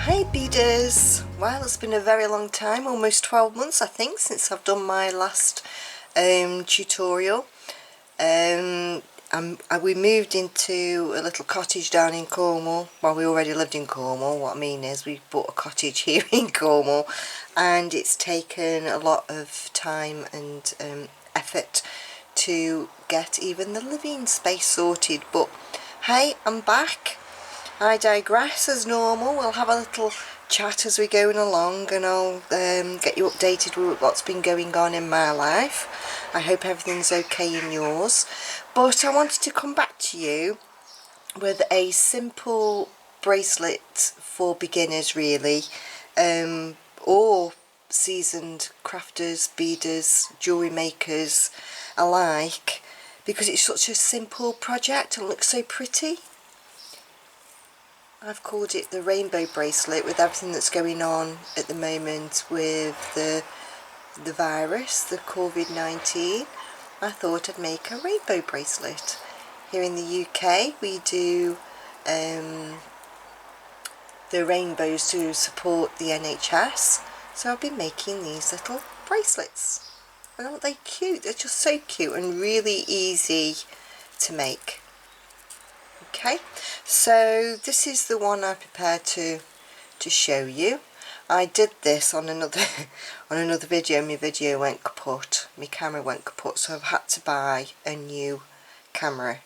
Hi beaders! Well, it's been a very long time, almost 12 months I think, since I've done my last tutorial. We moved into a little cottage down in Cornwall. Well, we already lived in Cornwall. What I mean is we bought a cottage here in Cornwall, and it's taken a lot of time and effort to get even the living space sorted, but hey, I'm back. I digress as normal. We'll have a little chat as we're going along, and I'll get you updated with what's been going on in my life. I hope everything's okay in yours. But I wanted to come back to you with a simple bracelet for beginners really, or seasoned crafters, beaders, jewellery makers alike, because it's such a simple project and looks so pretty. I've called it the rainbow bracelet. With everything that's going on at the moment with the virus, the COVID-19, I thought I'd make a rainbow bracelet. Here in the UK we do the rainbows to support the NHS, so I've been making these little bracelets. And aren't they cute? They're just so cute and really easy to make. Okay, so this is the one I prepared to show you. I did this on another video. My video went kaput, my camera went kaput, so I've had to buy a new camera.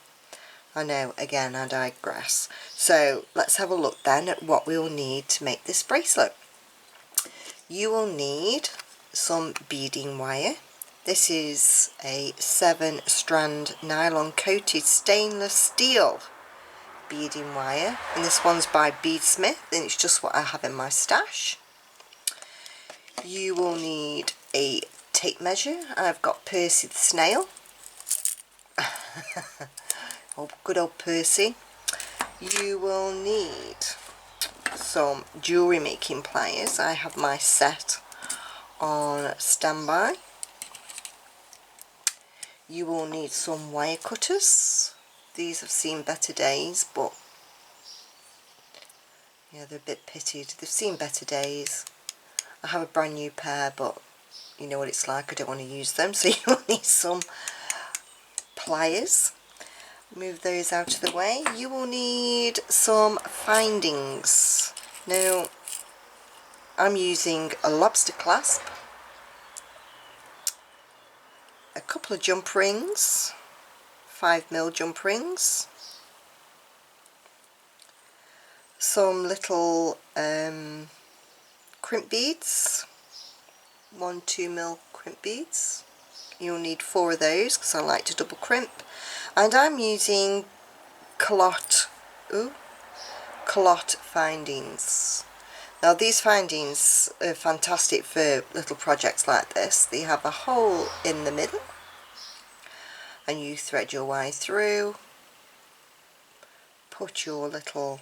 I know, again I digress. So let's have a look then at what we will need to make this bracelet. You will need some beading wire. This is a 7-strand nylon coated stainless steel beading wire, and this one's by Beadsmith, and it's just what I have in my stash. You will need a tape measure. I've got Percy the snail. Oh, good old Percy. You will need some jewellery making pliers. I have my set on standby. You will need some wire cutters. These have seen better days, but yeah, they're a bit pitted. They've seen better days. I have a brand new pair, but you know what it's like, I don't want to use them, so you will need some pliers. Move those out of the way. You will need some findings. Now, I'm using a lobster clasp, a couple of jump rings, 5mm jump rings, some little crimp beads, 1-2mm crimp beads. You'll need 4 of those because I like to double crimp, and I'm using Colotte findings. Now these findings are fantastic for little projects like this. They have a hole in the middle, and you thread your way through, put your little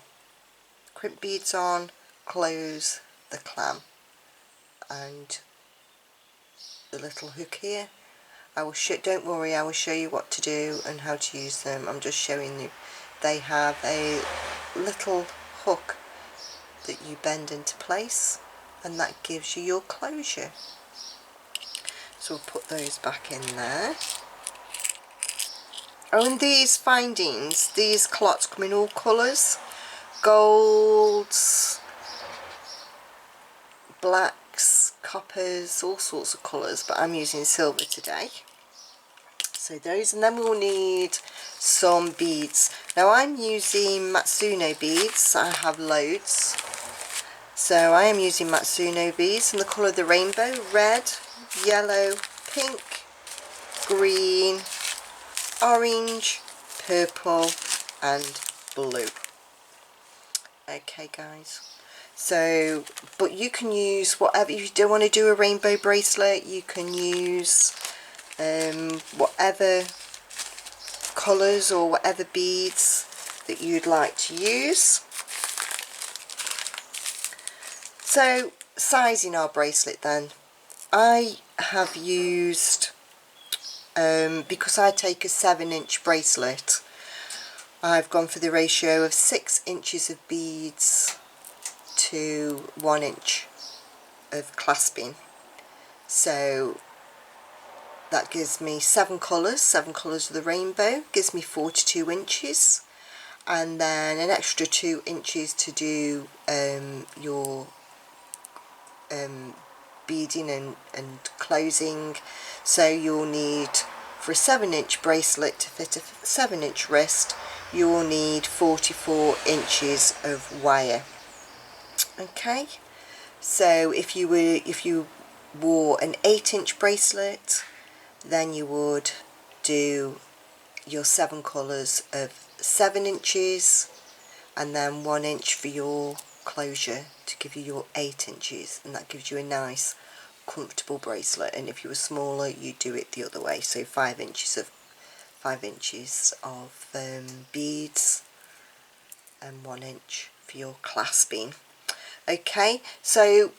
crimp beads on, close the clam, and the little hook here. Don't worry, I will show you what to do and how to use them. I'm just showing you. They have a little hook that you bend into place, and that gives you your closure. So we'll put those back in there. Oh, and these findings, these Colottes come in all colours. Golds, blacks, coppers, all sorts of colours, but I'm using silver today. So those, and then we'll need some beads. Now I'm using Matsuno beads. I have loads. So I am using Matsuno beads in the colour of the rainbow: red, yellow, pink, green, orange, purple and blue. Okay guys, so but you can use whatever. If you don't want to do a rainbow bracelet, you can use whatever colours or whatever beads that you'd like to use. So sizing our bracelet then, I have used, because I take a 7-inch bracelet, I've gone for the ratio of 6 inches of beads to 1 inch of clasping. So that gives me 7 colours of the rainbow, gives me 42 inches, and then an extra 2 inches to do your beading and closing. So you'll need, for a 7-inch bracelet to fit a 7-inch wrist, you will need 44 inches of wire. Okay, so if you wore an 8-inch bracelet, then you would do your 7 colours of 7 inches, and then 1 inch for your closure to give you your 8 inches, and that gives you a nice comfortable bracelet. And if you were smaller, you do it the other way, so 5 inches of beads and 1 inch for your clasping. Okay, so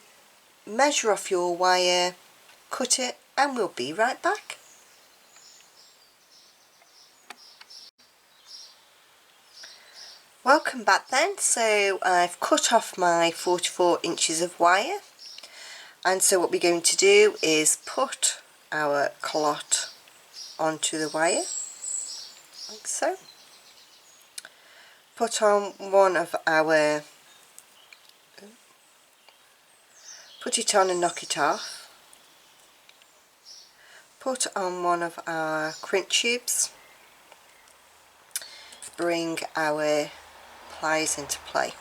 measure off your wire, cut it, and we'll be right back. Welcome back then. So I've cut off my 44 inches of wire, and so what we're going to do is put our calotte onto the wire, like so. Put on one of our, put it on and knock it off. Put on one of our crimp tubes. Bring our pliers into play.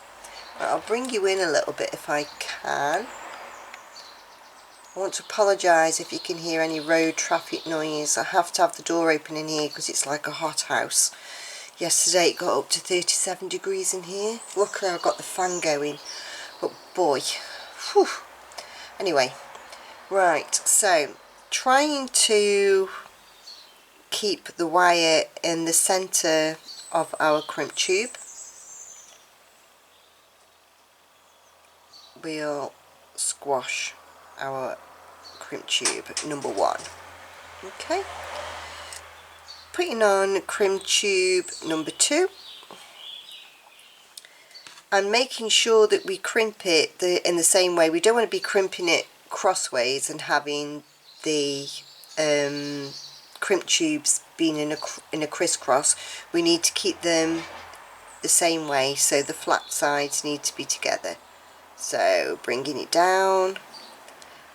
I'll bring you in a little bit if I can. I want to apologise if you can hear any road traffic noise. I have to have the door open in here because it's like a hothouse. Yesterday it got up to 37 degrees in here. Luckily I got the fan going, but boy, whew. Anyway, right, so trying to keep the wire in the centre of our crimp tube, we'll squash our crimp tube number 1. Okay, putting on crimp tube number 2 and making sure that we crimp it in the same way. We don't want to be crimping it crossways and having the crimp tubes being in a crisscross. We need to keep them the same way, so the flat sides need to be together. So bringing it down,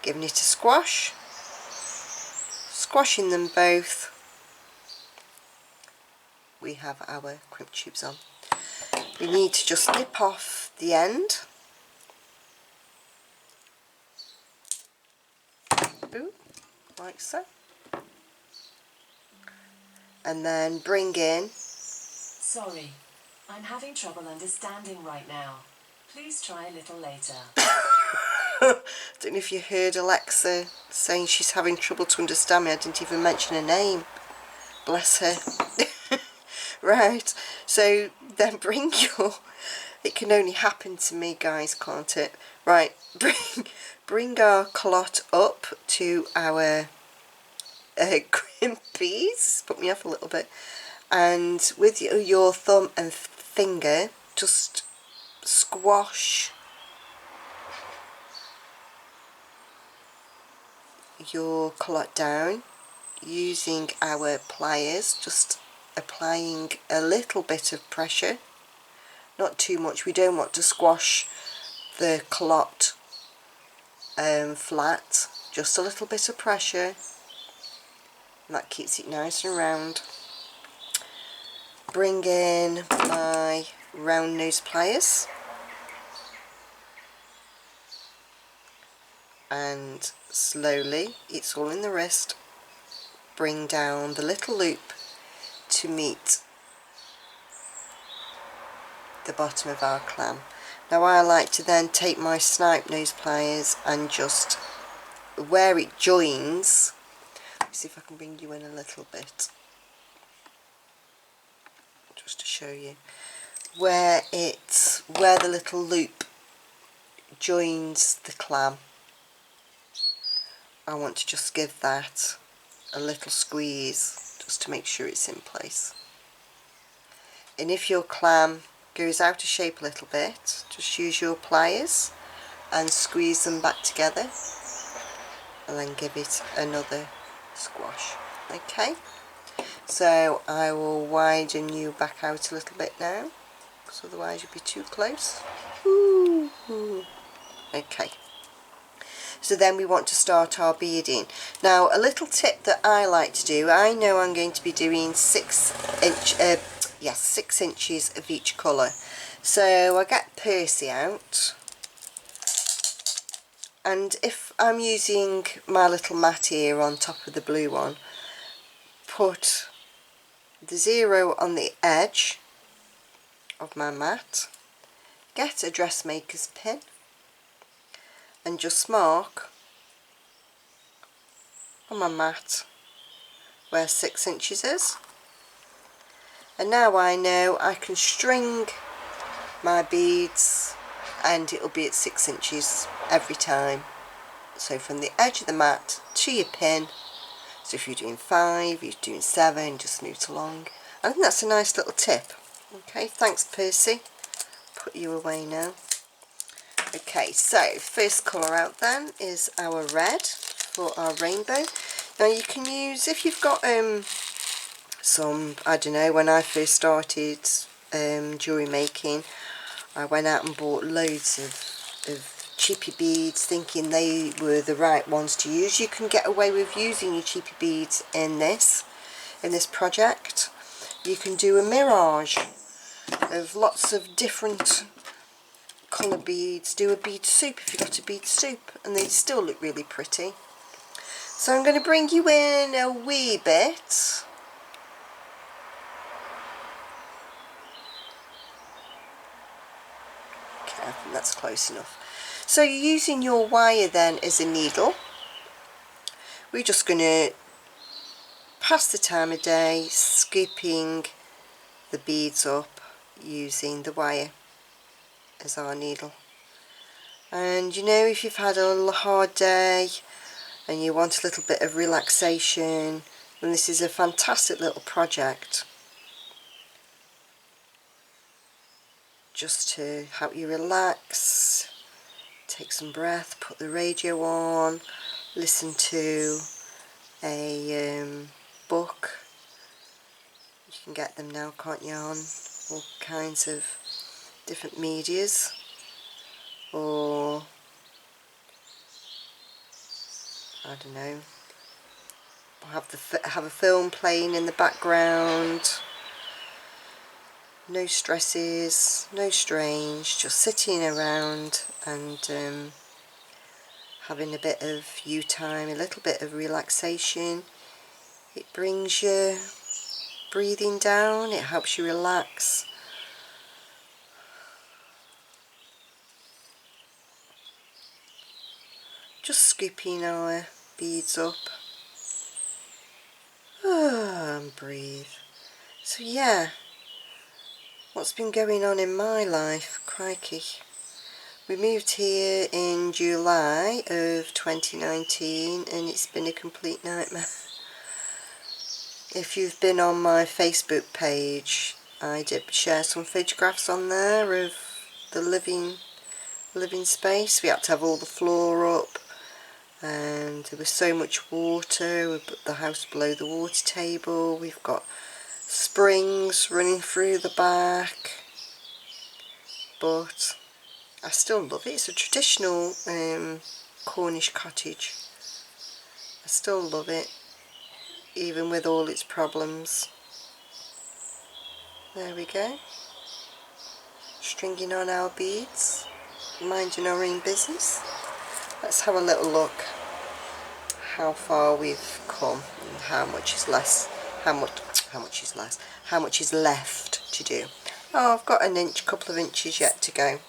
giving it a squash, squashing them both, we have our crimp tubes on. We need to just nip off the end. Ooh, like so. And then bring in. Sorry, I'm having trouble understanding right now. Please try a little later. Don't know if you heard Alexa saying she's having trouble to understand me. I didn't even mention her name. Bless her. Right, so then bring your, it can only happen to me guys, can't it? Right, bring our calotte up to our crimp piece. Put me off a little bit. And with your thumb and finger, just squash your calotte down using our pliers, just applying a little bit of pressure, not too much. We don't want to squash the calotte flat, just a little bit of pressure, and that keeps it nice and round. Bring in my round nose pliers and slowly, it's all in the wrist, bring down the little loop to meet the bottom of our clam. Now I like to then take my snipe nose pliers and just where it joins, let's see if I can bring you in a little bit just to show you where the little loop joins the clam. I want to just give that a little squeeze just to make sure it's in place. And if your clam goes out of shape a little bit, just use your pliers and squeeze them back together and then give it another squash. Okay, so I will widen you back out a little bit now, because otherwise you'll be too close. Ooh. Okay, so then we want to start our beading. Now, a little tip that I like to do, I know I'm going to be doing 6 inches of each colour. So I get Percy out, and if I'm using my little mat here on top of the blue one, put the 0 on the edge of my mat, get a dressmaker's pin and just mark on my mat where 6 inches is. And now I know I can string my beads and it'll be at 6 inches every time. So from the edge of the mat to your pin. So if you're doing 5, you're doing 7, just move it along. I think that's a nice little tip. Okay, thanks Percy. Put you away now. Okay, so first colour out then is our red for our rainbow. Now you can use, if you've got some, I don't know, when I first started jewellery making, I went out and bought loads of cheapy beads thinking they were the right ones to use. You can get away with using your cheapy beads in this project. You can do a mirage of lots of different colour beads. Do a bead soup if you've got a bead soup, and they still look really pretty. So I'm going to bring you in a wee bit. Okay, I think that's close enough. So you're using your wire then as a needle. We're just going to pass the time of day scooping the beads up using the wire as our needle. And you know, if you've had a hard day and you want a little bit of relaxation, then this is a fantastic little project just to help you relax. Take some breath, put the radio on, listen to a book. You can get them now, can't you, on all kinds of different medias, or I don't know, have a film playing in the background. No stresses, no strains, just sitting around and having a bit of you time, a little bit of relaxation. It brings your breathing down, it helps you relax. Just scooping our beads up. And breathe. So yeah, what's been going on in my life? Crikey. We moved here in July of 2019 and it's been a complete nightmare. If you've been on my Facebook page, I did share some photographs on there of the living space. We had to have all the floor up and there was so much water. We put the house below the water table. We've got springs running through the back, but I still love it. It's a traditional Cornish cottage. I still love it, even with all its problems. There we go. Stringing on our beads, minding our own business. Let's have a little look how far we've come and how much is left to do. Oh, I've got couple of inches yet to go.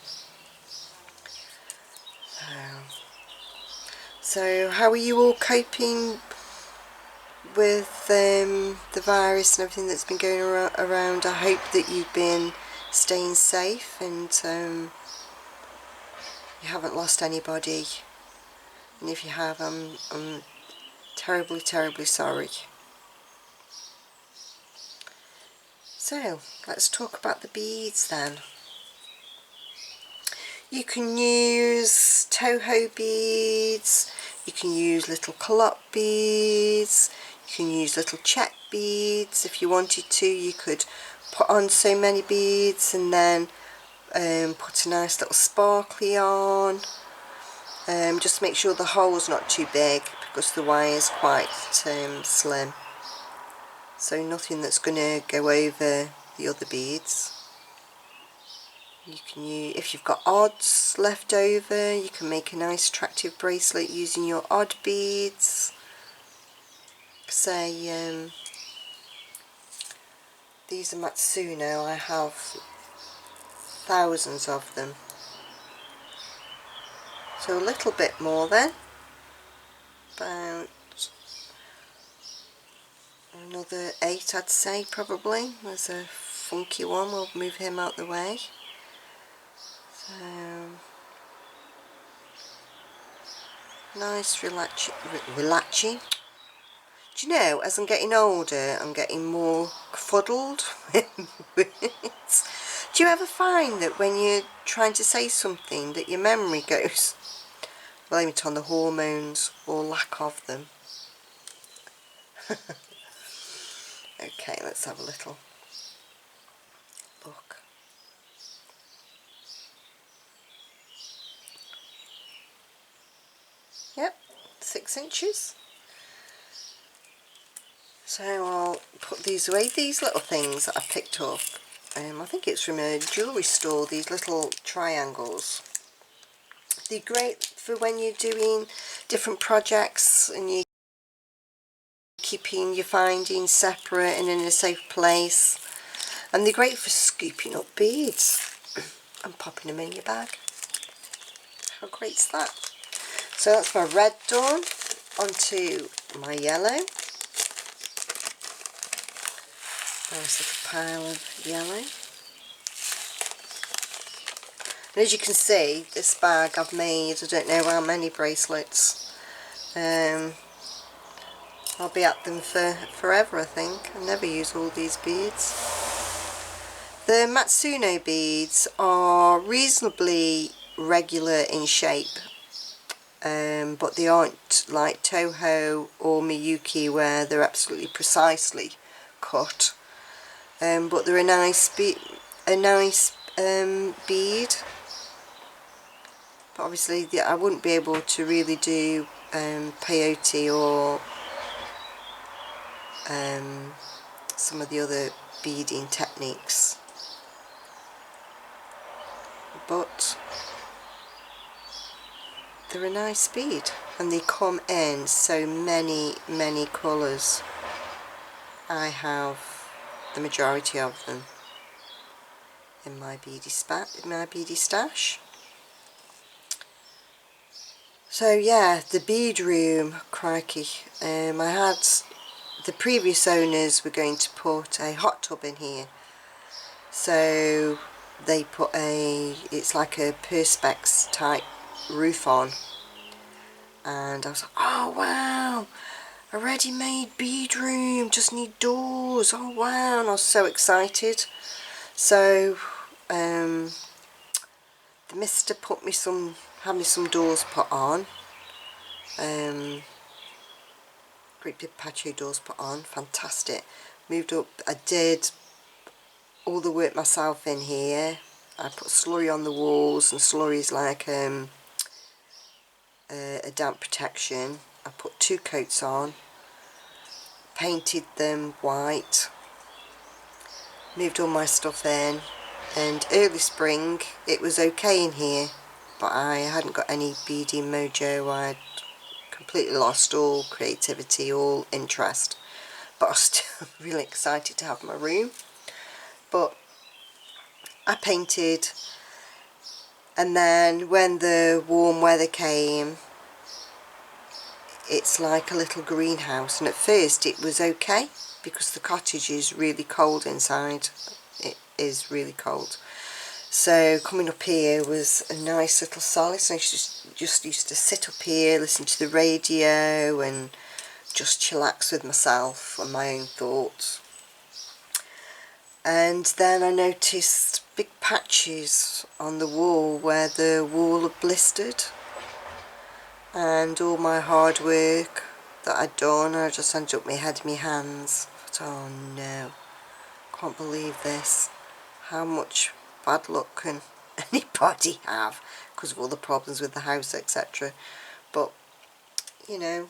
So how are you all coping with the virus and everything that's been going around? I hope that you've been staying safe and you haven't lost anybody. And if you have, I'm terribly, terribly sorry. So let's talk about the beads then. You can use Toho beads, you can use little Colotte beads, you can use little check beads. If you wanted to, you could put on so many beads and then put a nice little sparkly on. Just make sure the hole's not too big because the wire is quite slim, so nothing that's going to go over the other beads. You can use, if you've got odds left over, you can make a nice attractive bracelet using your odd beads. Say these are Matsuno, I have thousands of them. So a little bit more then, about another 8 I'd say probably. There's a funky one, we'll move him out the way. So nice relaxing. Do you know, as I'm getting older, I'm getting more fuddled with words. Do you ever find that when you're trying to say something that your memory goes? Blame it on the hormones or lack of them. Okay, let's have a little look. Yep, 6 inches. So I'll put these away. These little things that I picked up, I think it's from a jewellery store, these little triangles. They're great for when you're doing different projects and you're keeping your findings separate and in a safe place. And they're great for scooping up beads and popping them in your bag. How great's that? So that's my red done. Onto my yellow. Nice little pile of yellow. And as you can see, this bag I've made, I don't know how many bracelets. I'll be at them for forever, I think. I never use all these beads. The Matsuno beads are reasonably regular in shape, but they aren't like Toho or Miyuki where they're absolutely precisely cut. But they're a nice bead. But obviously I wouldn't be able to really do peyote or some of the other beading techniques, but they're a nice bead and they come in so many colours. I have the majority of them in my beady stash. So yeah, the bead room, crikey. I had, the previous owners were going to put a hot tub in here, so they put it's like a perspex type roof on, and I was like, oh wow, a ready-made bead room, just need doors, oh wow, and I was so excited. So the mister had me some doors put on, great big patio doors put on, fantastic. Moved up, I did all the work myself in here. I put slurry on the walls, and slurry is like a damp protection. I put 2 coats on, painted them white, moved all my stuff in, and early spring it was okay in here, but I hadn't got any beading mojo. I'd completely lost all creativity, all interest, but I was still really excited to have my room. But I painted, and then when the warm weather came, it's like a little greenhouse, and at first it was okay because the cottage is really cold inside. It is really cold. So coming up here was a nice little solace. I just used to sit up here, listen to the radio and just chillax with myself and my own thoughts. And then I noticed big patches on the wall where the wall had blistered, and all my hard work that I'd done, I just ended up my head in my hands. I thought, oh no, can't believe this. How much bad luck can anybody have because of all the problems with the house, etc. But you know,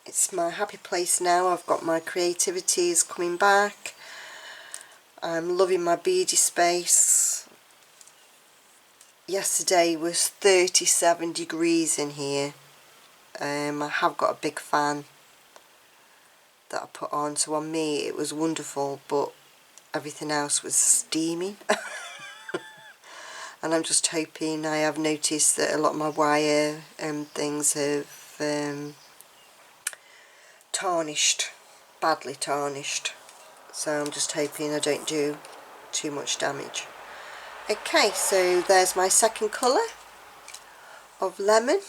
it's my happy place now. I've got my creativity is coming back. I'm loving my beady space. Yesterday was 37 degrees in here. I have got a big fan that I put on, so on me it was wonderful, but everything else was steamy. And I'm just hoping, I have noticed that a lot of my wire things have tarnished, badly tarnished, so I'm just hoping I don't do too much damage. Okay, so there's my second colour of lemon.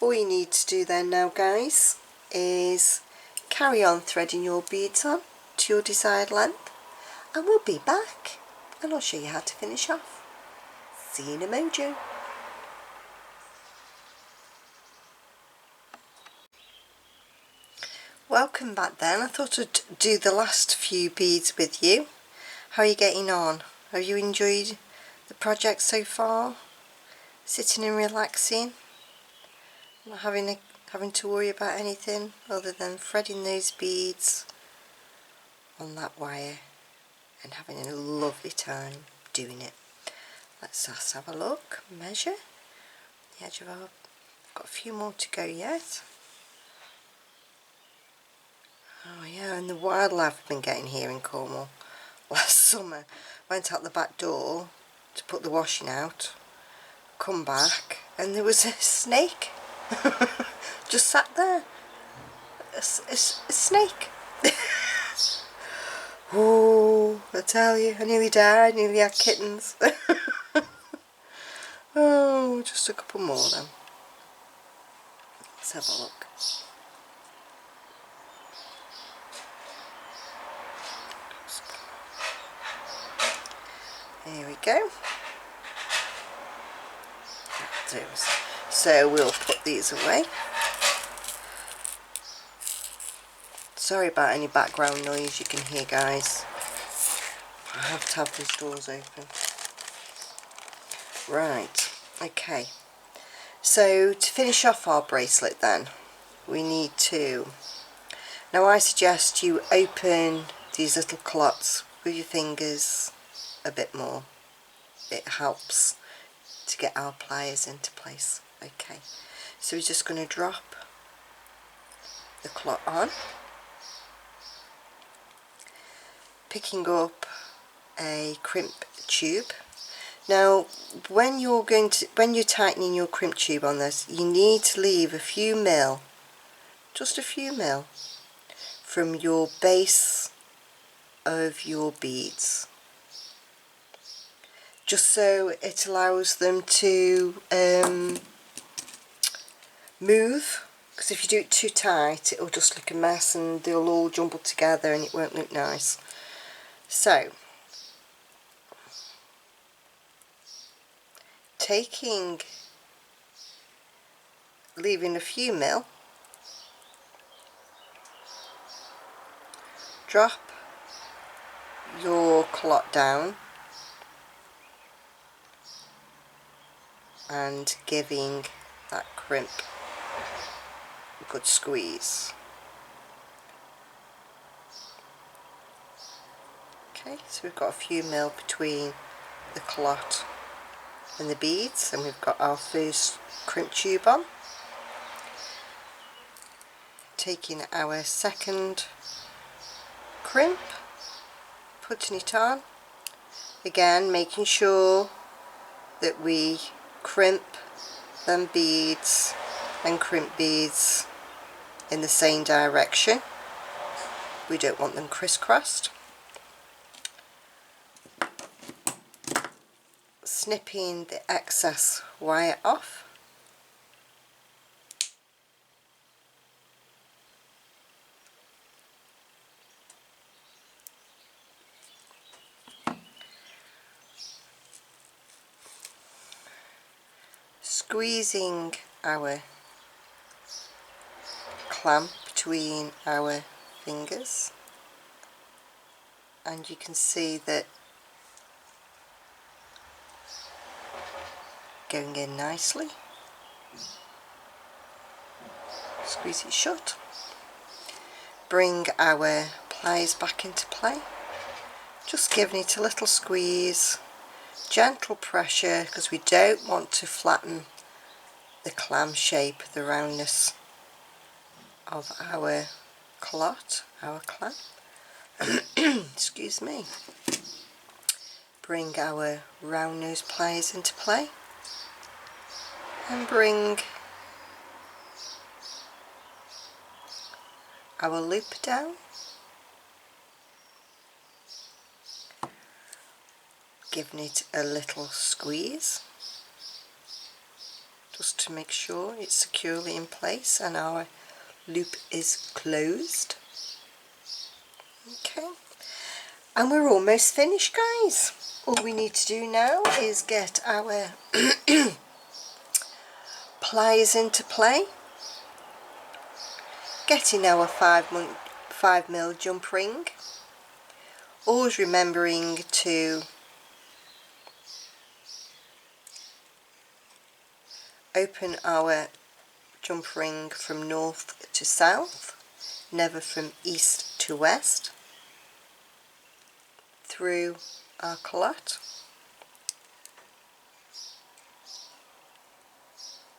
All you need to do then now, guys, is carry on threading your beads on to your desired length, and we'll be back and I'll show you how to finish off. See you in a mojo. Welcome back then. I thought I'd do the last few beads with you. How are you getting on? Have you enjoyed the project so far? Sitting and relaxing? Not having to worry about anything other than threading those beads on that wire and having a lovely time doing it. Let's just have a look, measure the edge of our, got a few more to go yet. Oh yeah, and the wildlife I've been getting here in Cornwall. Last summer, went out the back door to put the washing out, come back and there was a snake just sat there, a snake. Oh, I tell you, I nearly died, nearly had kittens. Oh, just a couple more then. Let's have a look. Here we go. So we'll put these away. Sorry about any background noise you can hear, guys. I have to have these doors open. Right, okay. So to finish off our bracelet then, we need to... Now I suggest you open these little clots with your fingers a bit more. It helps to get our pliers into place. Okay, so we're just going to drop the clot on, picking up a crimp tube. Now when you're tightening your crimp tube on this, you need to leave a few mil, just a few mil, from your base of your beads, just so it allows them to move, because if you do it too tight it'll just look a mess and they'll all jumble together and it won't look nice. So leaving a few mil, drop your clot down and giving that crimp a good squeeze. Okay, so we've got a few mil between the clot and the beads, and we've got our first crimp tube on. Taking our second crimp, putting it on, again making sure that we crimp them beads and crimp beads in the same direction. We don't want them crisscrossed. Snipping the excess wire off. squeezing our clamp between our fingers, and you can see that going in nicely. Squeeze it shut. Bring our pliers back into play, just giving it a little squeeze, gentle pressure, because we don't want to flatten the clam shape, the roundness of our clotte, our clam. Excuse me. Bring our round nose pliers into play, and bring our loop down, giving it a little squeeze just to make sure it's securely in place and our loop is closed. Okay, and we're almost finished, guys. All we need to do now is get our pliers into play, getting our 5mm jump ring, always remembering to open our jump ring from north to south, never from east to west, through our colotte.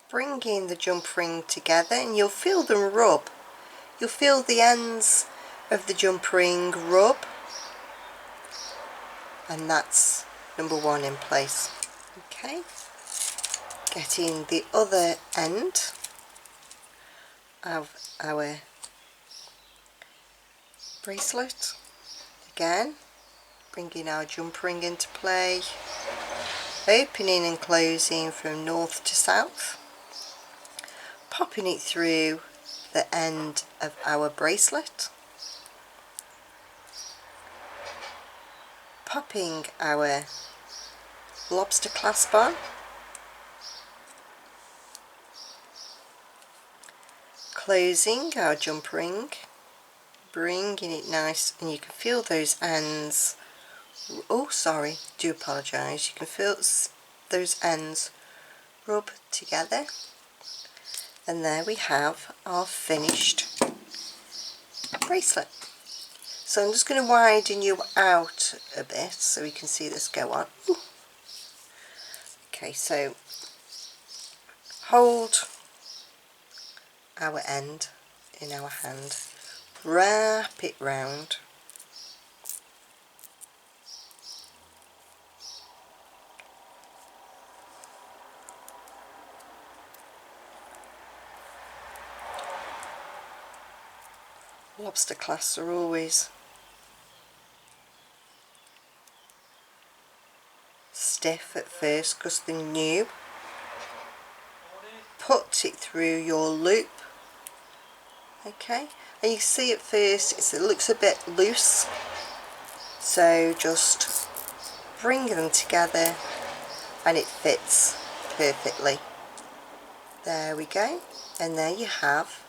Bringing the jump ring together, and you'll feel them rub. You'll feel the ends of the jump ring rub, and that's number one in place. Okay, getting the other end of our bracelet, again bringing our jump ring into play, opening and closing from north to south, popping it through the end of our bracelet, popping our lobster clasp on, closing our jump ring, bringing it nice, and you can feel those ends, oh sorry, do apologise, you can feel those ends rub together, and there we have our finished bracelet. So I'm just going to widen you out a bit so we can see this go on. Ooh. Okay, so hold our end in our hand, wrap it round, lobster clasps are always stiff at first because they're new. Put it through your loop, okay, and you see at first it looks a bit loose, so just bring them together and it fits perfectly. There we go, and there you have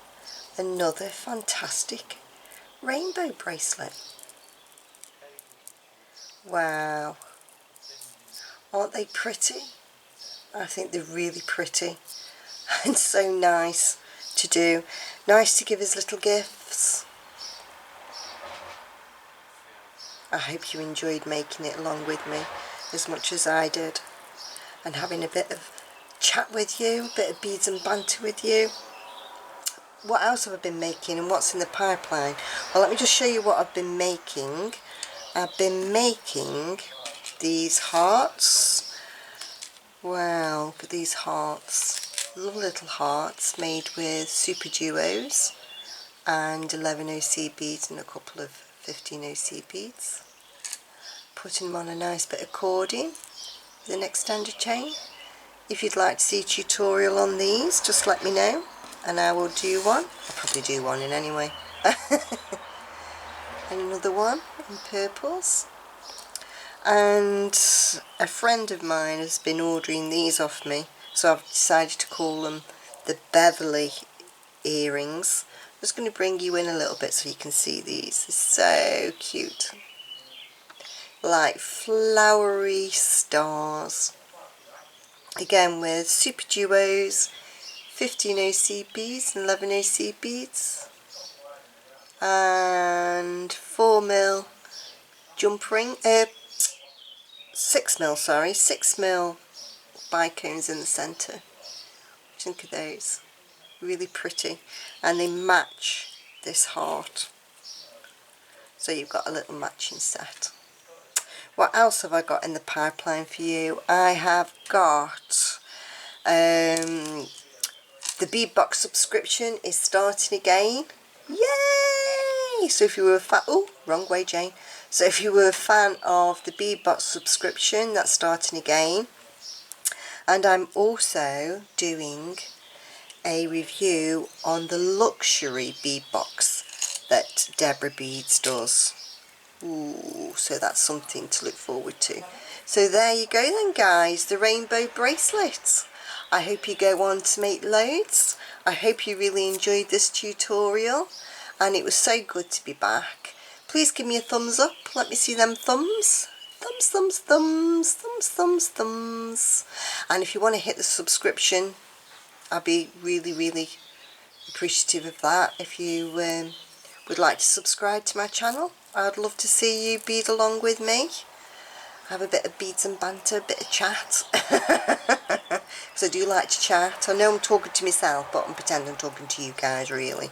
another fantastic rainbow bracelet. Wow, aren't they pretty? I think they're really pretty and so nice to do, nice to give as little gifts. I hope you enjoyed making it along with me as much as I did, and having a bit of chat with you, a bit of beads and banter with you. What else have I been making and what's in the pipeline? Well, let me just show you what I've been making. I've been making these hearts. Wow, look at these hearts. Lovely little hearts made with super duos and 11 OC beads and a couple of 15 OC beads. Putting them on a nice bit of cording with an extended chain. If you'd like to see a tutorial on these, just let me know and I will do one. I'll probably do one in anyway. And another one in purples. And a friend of mine has been ordering these off me, so I've decided to call them the Beverly Earrings. I'm just going to bring you in a little bit so you can see these. They're so cute, like flowery stars. Again with super duos, 15 OC beads and 11 OC beads, and 4mm jump ring, 6mm, sorry, 6mm bicones in the centre. What do you think of those? Really pretty, and they match this heart, so you've got a little matching set. What else have I got in the pipeline for you? I have got the bead box subscription is starting again. Yay! So if you were a fan, oh, wrong way, Jane. So if you were a fan of the bead box subscription, that's starting again. And I'm also doing a review on the luxury bead box that Deborah Beads does. Ooh, so that's something to look forward to. So there you go then, guys, the rainbow bracelets. I hope you go on to make loads. I hope you really enjoyed this tutorial, and it was so good to be back. Please give me a thumbs up. Let me see them thumbs. Thumbs, thumbs, thumbs, thumbs, thumbs, thumbs. And if you want to hit the subscription, I'd be really, really appreciative of that. If you would like to subscribe to my channel, I'd love to see you bead along with me. Have a bit of beads and banter, a bit of chat. Because I do like to chat. I know I'm talking to myself, but I'm pretending I'm talking to you guys, really.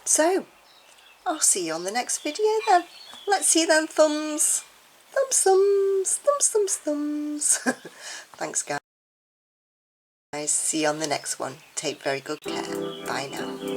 So, I'll see you on the next video then. Let's see them thumbs. Thumbs, thumbs, thumbs, thumbs, thumbs. Thanks, guys. See you on the next one. Take very good care. Bye now.